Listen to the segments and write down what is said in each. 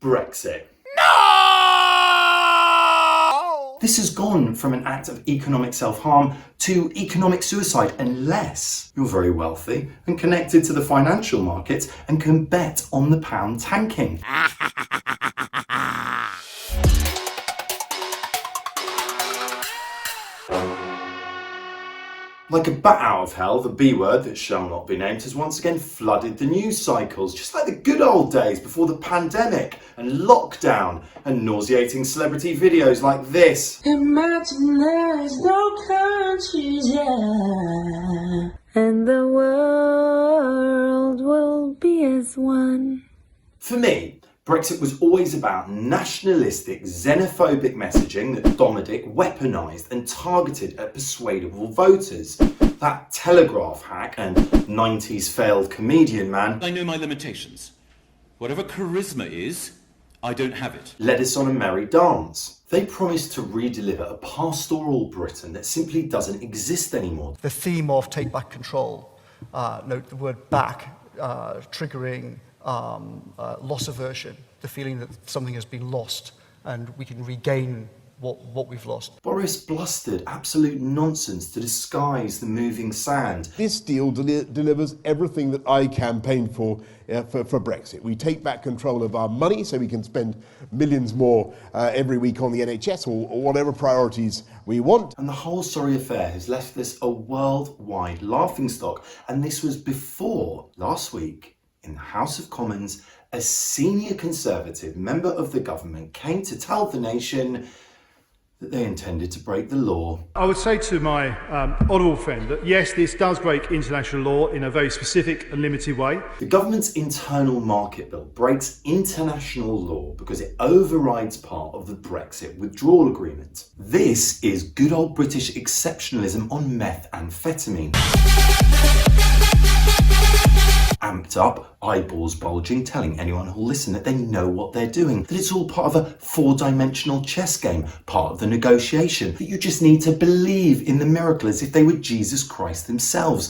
Brexit. No! This has gone from an act of economic self-harm to economic suicide unless you're very wealthy and connected to the financial markets and can bet on the pound tanking. Like a bat out of hell, the B word that shall not be named has once again flooded the news cycles, just like the good old days before the pandemic and lockdown and nauseating celebrity videos like this. Imagine there's no countries, yeah, and the world will be as one. For me, Brexit was always about nationalistic, xenophobic messaging that Dominic weaponised and targeted at persuadable voters. That Telegraph hack and 90s failed comedian man, I know my limitations. Whatever charisma is, I don't have it. led us on a merry dance. They promised to re-deliver a pastoral Britain that simply doesn't exist anymore. The theme of take back control, note the word back, triggering loss aversion, the feeling that something has been lost and we can regain what we've lost. Boris blustered absolute nonsense to disguise the moving sand. This deal delivers everything that I campaigned for Brexit. We take back control of our money so we can spend millions more every week on the NHS or whatever priorities we want. And the whole sorry affair has left us a worldwide laughingstock. And this was before, last week, in the House of Commons, a senior Conservative member of the government came to tell the nation that they intended to break the law. I would say to my honourable friend that yes, this does break international law in a very specific and limited way. The government's internal market bill breaks international law because it overrides part of the Brexit withdrawal agreement. This is good old British exceptionalism on methamphetamine. Amped up, eyeballs bulging, telling anyone who'll listen that they know what they're doing, that it's all part of a four-dimensional chess game, part of the negotiation, that you just need to believe in the miracle as if they were Jesus Christ themselves.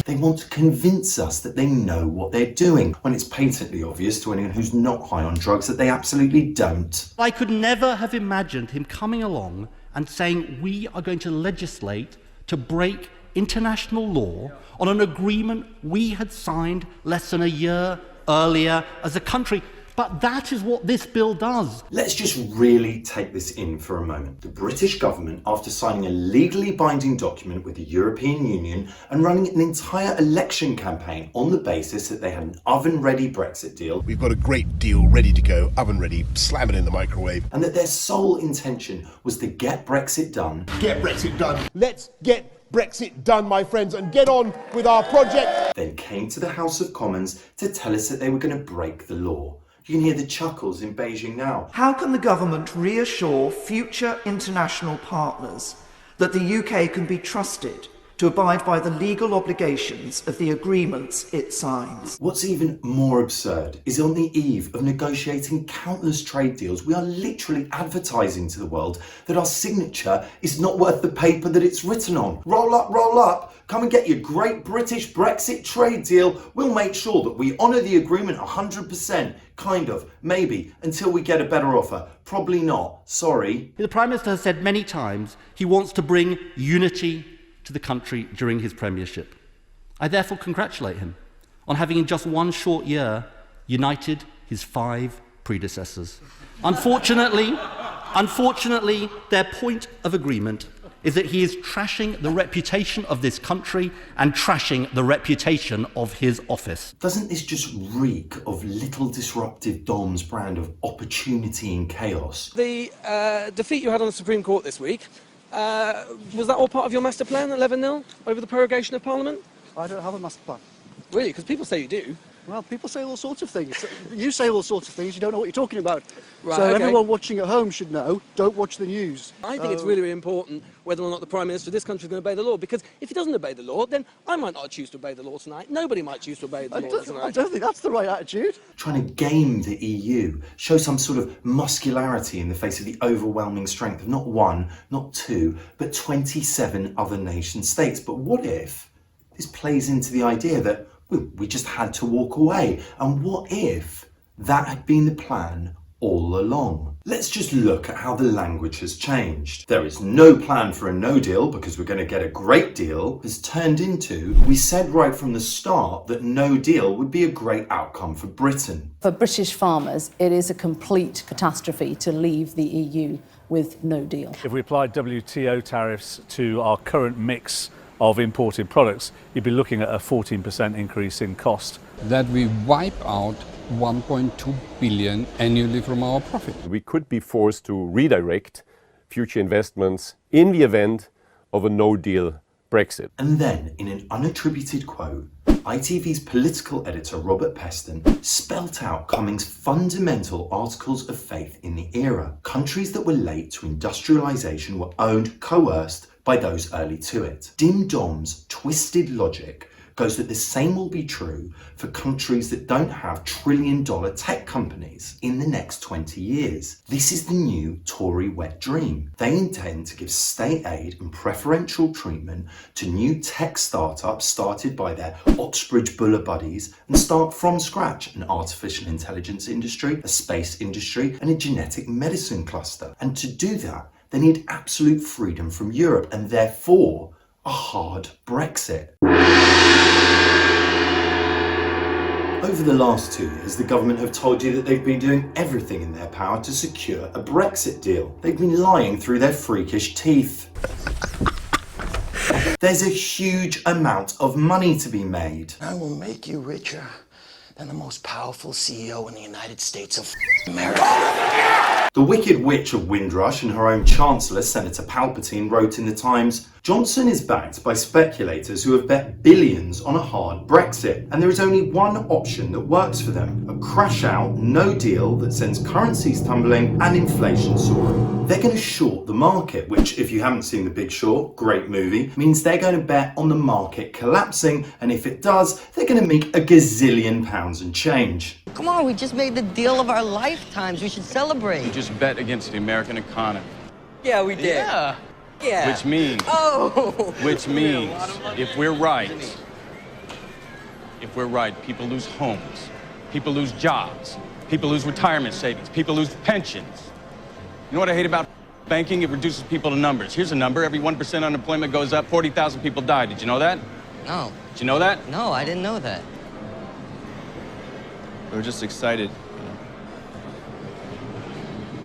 They want to convince us that they know what they're doing, when it's patently obvious to anyone who's not high on drugs that they absolutely don't. I could never have imagined him coming along and saying we are going to legislate to break international law on an agreement we had signed less than a year earlier as a country. But that is what this bill does. Let's just really take this in for a moment. The British government, after signing a legally binding document with the European Union and running an entire election campaign on the basis that they had an oven-ready Brexit deal, We've got a great deal ready to go, oven ready, slam it in the microwave. and that their sole intention was to get Brexit done, Get Brexit done. Let's get Brexit done, my friends, and get on with our project. then came to the House of Commons to tell us that they were going to break the law. You can hear the chuckles in Beijing now. How can the government reassure future international partners that the UK can be trusted to abide by the legal obligations of the agreements it signs? What's even more absurd is on the eve of negotiating countless trade deals, we are literally advertising to the world that our signature is not worth the paper that it's written on. Roll up, come and get your great British Brexit trade deal. We'll make sure that we honour the agreement 100%, kind of, maybe, until we get a better offer. Probably not, sorry. The Prime Minister has said many times he wants to bring unity to the country during his premiership. I therefore congratulate him on having in just one short year united his 5 predecessors. Unfortunately, their point of agreement is that he is trashing the reputation of this country and trashing the reputation of his office. Doesn't this just reek of little disruptive Dom's brand of opportunity and chaos? The defeat you had on the Supreme Court this week, was that all part of your master plan, 11-0, over the prorogation of Parliament? I don't have a master plan. Really? Because people say you do. Well, people say all sorts of things. You say all sorts of things, you don't know what you're talking about. Right, so okay. everyone watching at home should know, don't watch the news. I think it's really, really important whether or not the Prime Minister of this country is going to obey the law, because if he doesn't obey the law, then I might not choose to obey the law tonight. Nobody might choose to obey the law tonight. I don't think that's the right attitude. Trying to game the EU, show some sort of muscularity in the face of the overwhelming strength of not one, not two, but 27 other nation states. But what if this plays into the idea that We just had to walk away. And what if that had been the plan all along? Let's just look at how the language has changed. There is no plan for a no deal because we're going to get a great deal has turned into, we said right from the start that no deal would be a great outcome for Britain. For British farmers, it is a complete catastrophe to leave the EU with no deal. If we applied WTO tariffs to our current mix of imported products, you'd be looking at a 14% increase in cost. That we wipe out 1.2 billion annually from our profit. We could be forced to redirect future investments in the event of a no-deal Brexit. And then, in an unattributed quote, ITV's political editor Robert Peston spelt out Cummings' fundamental articles of faith in the era. Countries that were late to industrialisation were owned, coerced by those early to it. Dim Dom's twisted logic goes that the same will be true for countries that don't have trillion-dollar tech companies in the next 20 years. This is the new Tory wet dream. They intend to give state aid and preferential treatment to new tech startups started by their Oxbridge Buller buddies and start from scratch an artificial intelligence industry, a space industry, and a genetic medicine cluster. And to do that, they need absolute freedom from Europe and therefore a hard Brexit. Over the last 2 years, the government have told you that they've been doing everything in their power to secure a Brexit deal. They've been lying through their freakish teeth. There's a huge amount of money to be made. I will make you richer than the most powerful CEO in the United States of America. The Wicked Witch of Windrush and her own Chancellor, Senator Palpatine, wrote in the Times, Johnson is backed by speculators who have bet billions on a hard Brexit, and there is only one option that works for them, a crash-out, no deal that sends currencies tumbling and inflation soaring. They're going to short the market, which, if you haven't seen The Big Short, great movie, means they're going to bet on the market collapsing, and if it does, they're going to make a gazillion pounds and change. Come on, we just made the deal of our lifetimes. We should celebrate. We just bet against the American economy. Yeah, we did. Yeah. Which means, if we're right, people lose homes, people lose jobs, people lose retirement savings, people lose pensions. You know what I hate about banking? It reduces people to numbers. Here's a number. Every 1% unemployment goes up, 40,000 people die. Did you know that? No. Did you know that? No, I didn't know that. We were just excited.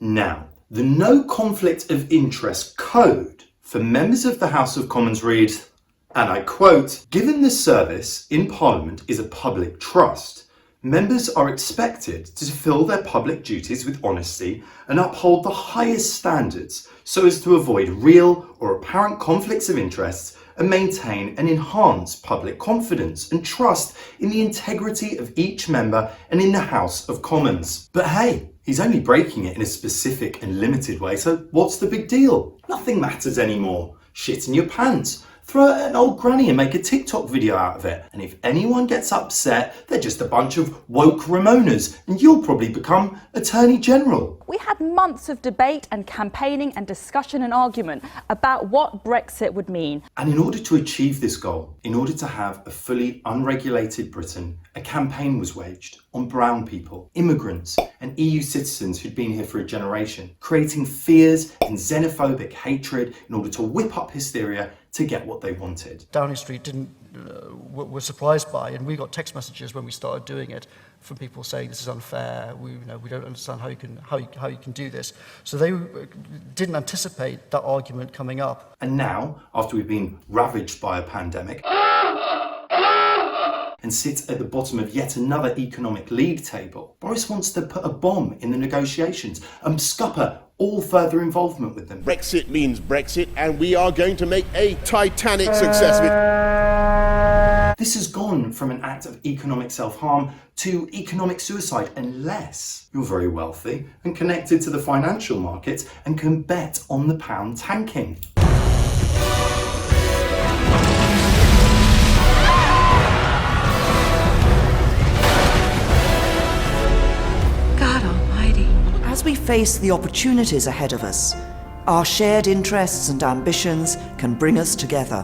Now, the No Conflict of Interest Code for members of the House of Commons reads, and I quote, given the service in Parliament is a public trust, members are expected to fulfil their public duties with honesty and uphold the highest standards so as to avoid real or apparent conflicts of interest and maintain and enhance public confidence and trust in the integrity of each member and in the House of Commons. But hey, he's only breaking it in a specific and limited way, so what's the big deal? Nothing matters anymore. Shit in your pants. Throw it at an old granny and make a TikTok video out of it. And if anyone gets upset, they're just a bunch of woke Ramonas, and you'll probably become Attorney General. We had months of debate and campaigning and discussion and argument about what Brexit would mean. And in order to achieve this goal, in order to have a fully unregulated Britain, a campaign was waged on brown people, immigrants, and EU citizens who'd been here for a generation, creating fears and xenophobic hatred in order to whip up hysteria to get what they wanted. Downing Street were surprised by, and we got text messages when we started doing it from people saying this is unfair. We don't understand how you can do this. So they didn't anticipate that argument coming up. And now, after we've been ravaged by a pandemic and sit at the bottom of yet another economic league table, Boris wants to put a bomb in the negotiations and scupper all further involvement with them. Brexit means Brexit, and we are going to make a Titanic success of it. This has gone from an act of economic self-harm to economic suicide unless you're very wealthy and connected to the financial markets and can bet on the pound tanking. As we face the opportunities ahead of us, our shared interests and ambitions can bring us together.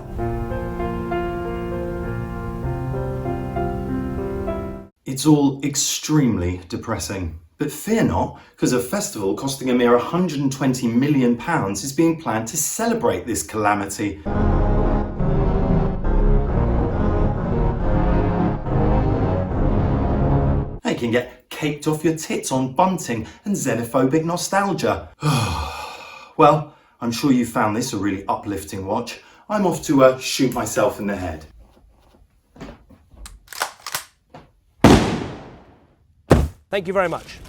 It's all extremely depressing. But fear not, because a festival costing a mere £120 million is being planned to celebrate this calamity. You can get caked off your tits on bunting and xenophobic nostalgia. Well, I'm sure you found this a really uplifting watch. I'm off to shoot myself in the head. Thank you very much.